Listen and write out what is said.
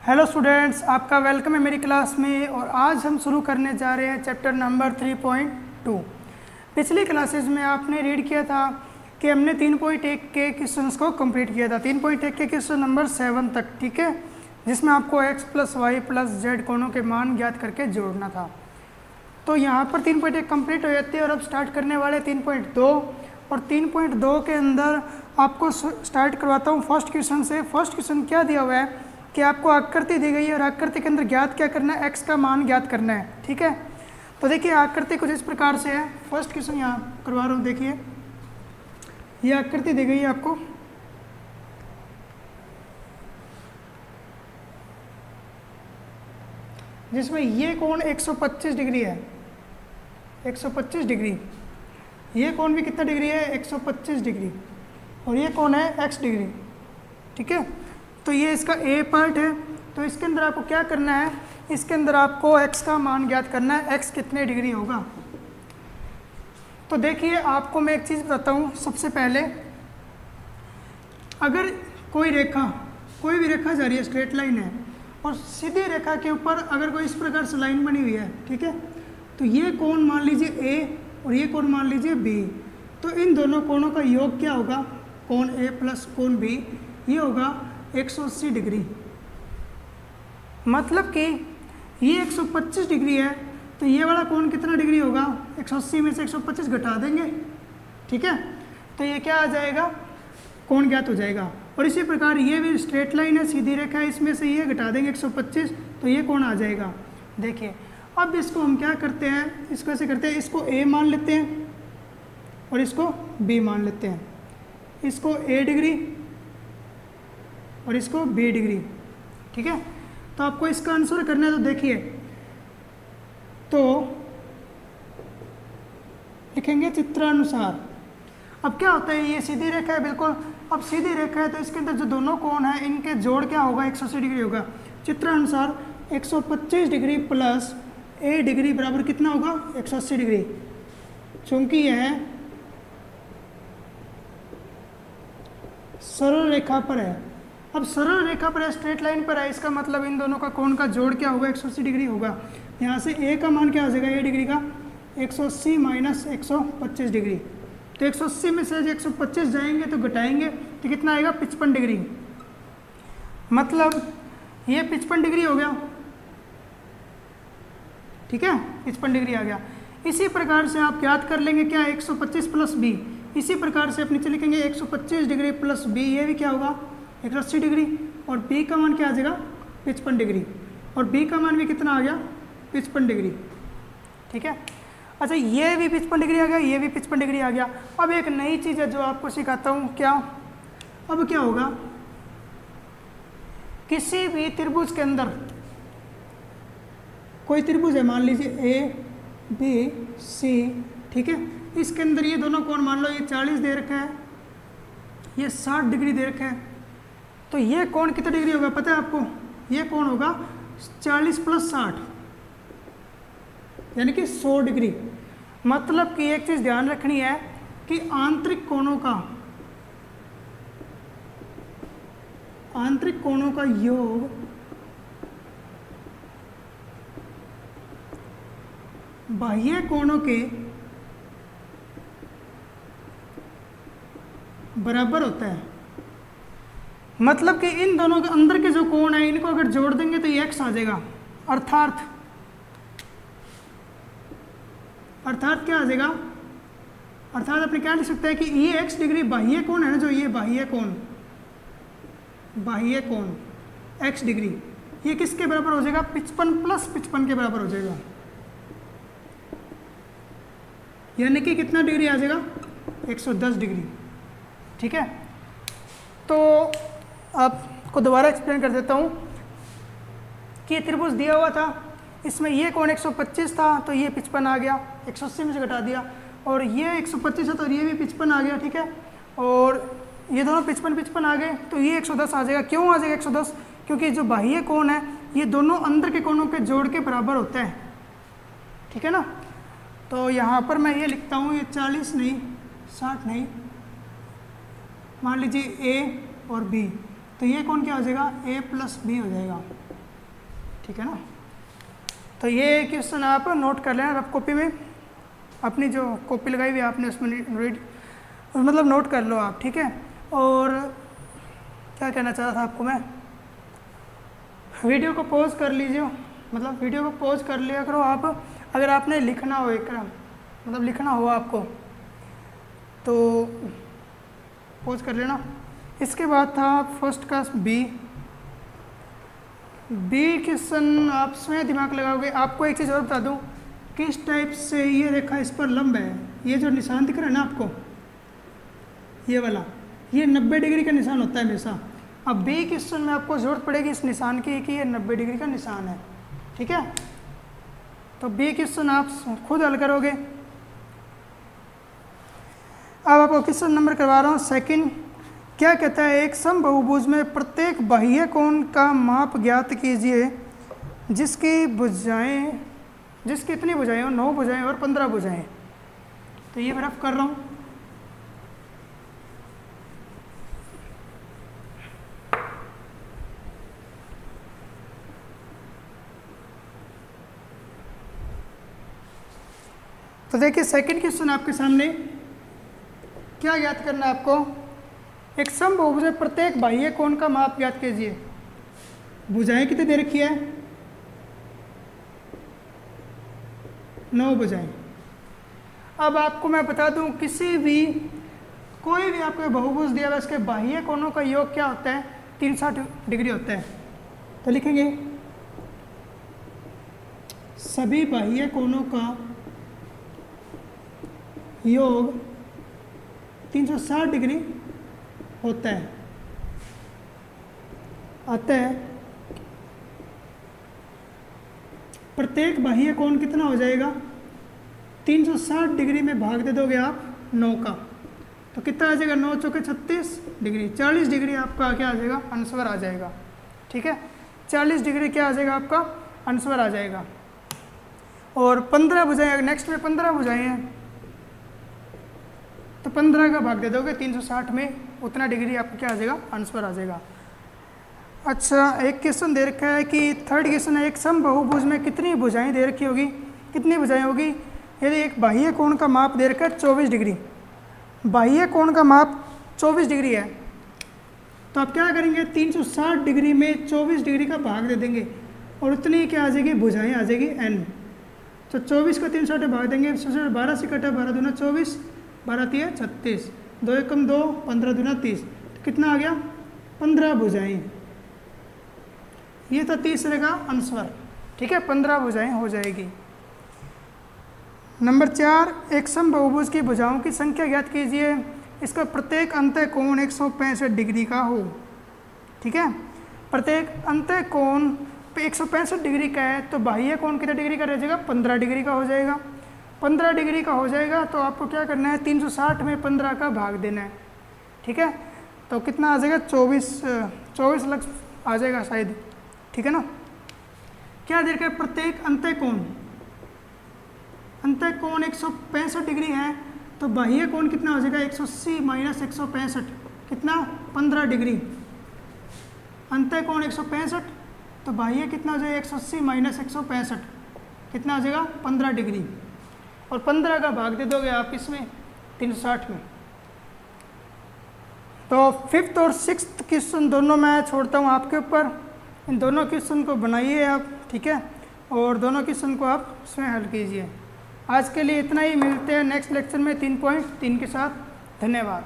Hello students, आपका welcome है मेरी क्लास में। और आज हम शुरू करने जा रहे हैं चैप्टर नंबर 3.2। पिछली क्लासेस में आपने रीड किया था कि हमने 3.1 के क्वेश्चंस को कंप्लीट किया था, 3.1 के क्वेश्चन नंबर 7 तक, ठीक है, जिसमें आपको x + y + z कोणों के मान ज्ञात करके जोड़ना था। तो यहाँ पर 3.1 कंप्लीट हो जाती है और अब स्टार्ट करने वाले 3.2। और 3.2 के अंदर आपको स्टार्ट करवाता हूँ फर्स्ट क्वेश्चन से। फर्स्ट क्वेश्चन क्या दिया हुआ है कि आपको आकृति दी गई है और आकृति के अंदर ज्ञात क्या करना है, x का मान ज्ञात करना है, ठीक है। तो देखिए आकृति कुछ इस प्रकार से है। फर्स्ट क्वेश्चन यहाँ करवा रहा हूँ। देखिए ये आकृति दी गई है आपको, जिसमें ये कोण 125 डिग्री है, 125 डिग्री। ये कोण भी कितना डिग्री है, 125 डिग्री। और ये कोण है x डिग्री, ठीक है। तो ये इसका ए पार्ट है। तो इसके अंदर आपको क्या करना है, इसके अंदर आपको x का मान ज्ञात करना है, x कितने डिग्री होगा। तो देखिए आपको मैं एक चीज़ बताता हूँ। सबसे पहले अगर कोई भी रेखा जा रही है, स्ट्रेट लाइन है, और सीधी रेखा के ऊपर अगर कोई इस प्रकार से लाइन बनी हुई है, ठीक है, तो ये कोण मान लीजिए a और ये कोण मान लीजिए b। तो इन दोनों कोणों का योग क्या होगा, कोण a + कोण b, ये होगा 180 डिग्री। मतलब कि ये 125 डिग्री है, तो ये वाला कोण कितना डिग्री होगा, 180 में से 125 घटा देंगे, ठीक है। तो ये क्या आ जाएगा, कोण ज्ञात हो जाएगा। और इसी प्रकार ये भी स्ट्रेट लाइन है, सीधी रेखा है, इसमें से ये घटा देंगे 125, तो ये कोण आ जाएगा। देखिए अब इसको हम क्या करते हैं, इसको ऐसे करते हैं, इसको a मान लेते हैं और इसको b मान लेते हैं। इसको a डिग्री और इसको b डिग्री, ठीक है। तो आपको इसका आंसर करना है। तो देखिए, तो लिखेंगे चित्रानुसार। अब क्या होता है, ये सीधी रेखा है बिल्कुल। अब सीधी रेखा है तो इसके अंदर जो दोनों कोण हैं इनके जोड़ क्या होगा, 180 डिग्री होगा। चित्रानुसार 125 डिग्री प्लस a डिग्री बराबर कितना होगा, 180 डिग्री। चूंकि यह सरल रेखा पर है। अब सरल रेखा पर है, स्ट्रेट लाइन पर है, इसका मतलब इन दोनों का कोण का जोड़ क्या होगा, 180 डिग्री होगा। यहाँ से a का मान क्या आ जाएगा, a डिग्री का 180 - 125 डिग्री। तो 180 में से 125 जाएंगे तो घटाएंगे तो कितना आएगा, 55 डिग्री। मतलब ये 55 डिग्री हो गया, ठीक है, 55 डिग्री आ गया। इसी प्रकार से आप याद कर लेंगे क्या, 125 + b। इसी प्रकार से आप नीचे लिखेंगे 125 डिग्री प्लस b, ये भी क्या होगा, 180 डिग्री। और b का मान क्या आ जाएगा, 55 डिग्री। और b का मान भी कितना आ गया, 55 डिग्री, ठीक है। अच्छा ये भी 55 डिग्री आ गया, ये भी 55 डिग्री आ गया। अब एक नई चीज़ है जो आपको सिखाता हूँ। क्या, अब क्या होगा, किसी भी त्रिभुज के अंदर, कोई त्रिभुज है, मान लीजिए a b c, ठीक है, इसके अंदर ये दोनों कोण मान लो, ये 40 दे रखा है, ये 60 डिग्री दे रखा है। तो ये कोण कितना डिग्री होगा पता है आपको, ये कोण होगा 40 + 60 यानी कि 100 डिग्री। मतलब कि एक चीज़ ध्यान रखनी है कि आंतरिक कोणों का योग बाह्य कोणों के बराबर होता है। मतलब कि इन दोनों के अंदर के जो कोण है इनको अगर जोड़ देंगे तो ये x आ जाएगा। अर्थात क्या आ जाएगा, अर्थात अपने क्या लिख सकते हैं कि ये x डिग्री बाह्य कोण है ना, जो ये बाह्य कोण x डिग्री, ये किसके बराबर हो जाएगा, 55 + 55 के बराबर हो जाएगा। यानी कि कितना डिग्री आ जाएगा, 110 डिग्री, ठीक है। तो आपको दोबारा एक्सप्लेन कर देता हूँ कि त्रिभुज दिया हुआ था, इसमें ये कोण 125 था तो ये 55 आ गया, 180 में से घटा दिया। और ये 125 है तो ये भी 55 आ गया, ठीक है। और ये दोनों 55 आ गए तो ये 110 आ जाएगा। क्यों आ जाएगा 110, क्योंकि जो बाह्य कोण है ये दोनों अंदर के कोणों के जोड़ के बराबर होता है, ठीक है ना। तो यहाँ पर मैं ये लिखता हूँ, ये 40 नहीं 60 नहीं, मान लीजिए a और b, तो ये कोण क्या हो जाएगा, a + b हो जाएगा, ठीक है ना। तो ये क्वेश्चन आप नोट कर लेना रफ कॉपी में, अपनी जो कॉपी लगाई हुई आपने उसमें रीड मतलब नोट कर लो आप, ठीक है। और क्या कहना चाह रहा था आपको मैं, वीडियो को पॉज कर लीजिए, मतलब वीडियो को पॉज कर लिया करो आप, अगर आपने लिखना हो एक मतलब लिखना हो आपको तो पॉज कर लेना। इसके बाद था फर्स्ट का बी क्वेश्चन, आप स्वयं दिमाग लगाओगे। आपको एक चीज़ और बता दूं, किस टाइप से ये रेखा इस पर लंब है, ये जो निशान दिख रहा है ना आपको, ये वाला, ये 90 डिग्री का निशान होता है हमेशा। अब बी क्वेश्चन में आपको जरूरत पड़ेगी इस निशान की कि ये 90 डिग्री का निशान है, ठीक है। तो बी क्वेश्चन आप खुद हल करोगे। अब आपको क्वेश्चन नंबर करवा रहा हूँ सेकंड। क्या कहता है, एक समबाहुभुज में प्रत्येक बाह्य कोण का माप ज्ञात कीजिए जिसकी कितनी भुजाएं हो, 9 भुजाएं और 15 भुजाएं। तो ये मैं रफ कर रहा हूँ। तो देखिए सेकंड क्वेश्चन आपके सामने, क्या ज्ञात करना है आपको, एक समबाहुभुज में प्रत्येक बाह्य कोण का माप ज्ञात कीजिए। भुजाएं कितनी दे रखी है, 9 भुजाएं। अब आपको मैं बता दूं, कोई भी आपको बहुभुज दिया हुआ उसके बाह्य कोणों का योग क्या होता है, 360 डिग्री होता है। तो लिखेंगे सभी बाह्य कोणों का योग 360 डिग्री होता है। अतः प्रत्येक बाह्य कोण कितना हो जाएगा, 360 डिग्री में भाग दे दोगे आप 9 का, तो कितना आ जाएगा, 9 चौके 36 डिग्री, 40 डिग्री आपका क्या आ जाएगा, आंसर आ जाएगा, ठीक है। 40 डिग्री क्या आ जाएगा आपका, आंसर आ जाएगा। और 15 भुजाएं, नेक्स्ट में 15 भुजाएं हैं, तो 15 का भाग दे दोगे 360 में, उतना डिग्री आपको क्या आ जाएगा, आंसर आ जाएगा। अच्छा, एक क्वेश्चन दे रखा है कि थर्ड क्वेश्चन है, एक समबाहुभुज में कितनी भुजाएं दे रखी होगी, कितनी भुजाएं होगी। यदि एक बाह्य कोण का माप दे रखा है 24 डिग्री, बाह्य कोण का माप 24 डिग्री है, तो आप क्या करेंगे, 360 डिग्री में 24 डिग्री का भाग दे देंगे और उतनी क्या आ जाएगी, भुजाएं आ जाएगी n। तो 24 का 360 भाग देंगे, 12 से कटा 12 दूना 24, 12 तिया 36, 2 एकम 2, 15 दूना 30, तो कितना आ गया, 15 भुजाएं। ये तो तीसरे का आंसर, ठीक है, 15 भुजाएं हो जाएगी। नंबर 4, एक समबाहुभुज की भुजाओं की संख्या ज्ञात कीजिए, इसका प्रत्येक अंतः कोण 165 डिग्री का हो, ठीक है। प्रत्येक अंतः कोण 165 डिग्री का है, तो बाह्य कोण कितने डिग्री का रह जाएगा, 15 डिग्री का हो जाएगा। 15 डिग्री का हो जाएगा तो आपको क्या करना है, 360 में 15 का भाग देना है, ठीक है। तो कितना आ जाएगा, 24 लक्ष आ जाएगा शायद, ठीक है ना। क्या दे रखा है, प्रत्येक अंतः कोण 165 डिग्री है, तो बाह्य कोण कितना हो जाएगा, 180 माइनस 165, कितना, 15 डिग्री। अंतः कोण 165, तो बाह्य कितना हो जाएगा, 180 माइनस 165, कितना हो जाएगा, 15 डिग्री। और 15 का भाग दे दोगे आप इसमें 360 में। तो फिफ्थ और सिक्स्थ क्वेश्चन दोनों मैं छोड़ता हूँ आपके ऊपर, इन दोनों क्वेश्चन को बनाइए आप, ठीक है, और दोनों क्वेश्चन को आप स्वयं हल कीजिए। आज के लिए इतना ही, मिलते हैं नेक्स्ट लेक्चर में 3.3 के साथ। धन्यवाद।